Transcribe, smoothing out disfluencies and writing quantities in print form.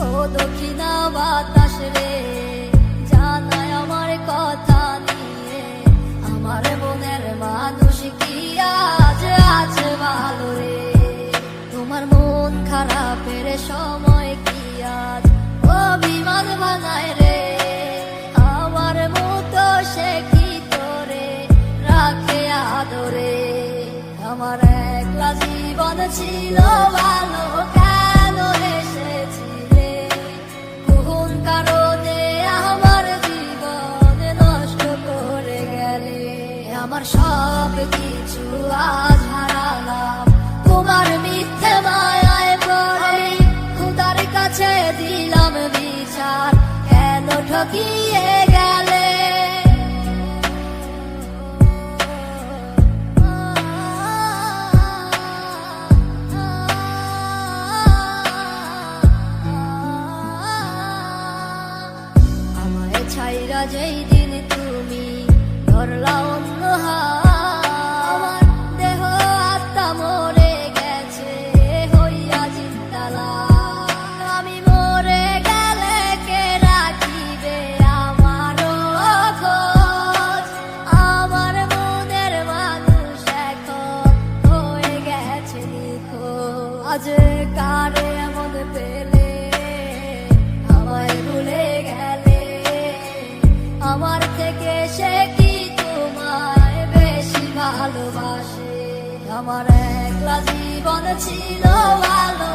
ও দক্ষিণা বাতাস রে, জানাই আমার কথা নিয়ে, আমার মনের মানুষ কি আজ আছে ভালো রে? তোমার মন খারাপের সময় কি আজ অভিমান বানায় রে? আমার মতো সে কি তোরে রাখে আদরে? আমার একলা জীবন ছিল ভালো, কেন এসেছিলে? কোন কারণে আমার জীবন নষ্ট করে গেলে? আমার সব কিছু আজ হারালাম তোমার মিথ্যে মায়ায় পড়ে। খোদার কাছে দিলাম বিচার, কেন ঠকিয়ে গেলে? আমায় ছাইরা যেই দিন তুমি ধরলা অন্য হাত, দেহ আত্মা মরে গেছে হইয়া জিন্দালা। আমি মরে গেলে কে রাখিবে আমারও খোঁজ? আমার মনের মানুষ এখন হয়ে গেছে নিখোঁজ। আজ কারে এমন পেলে আমায় ভুলে গেলে? আমার থেকে সে কি তোমায় বেশি ভালোবাসে? আমার একলা জীবন ছিল ভালো,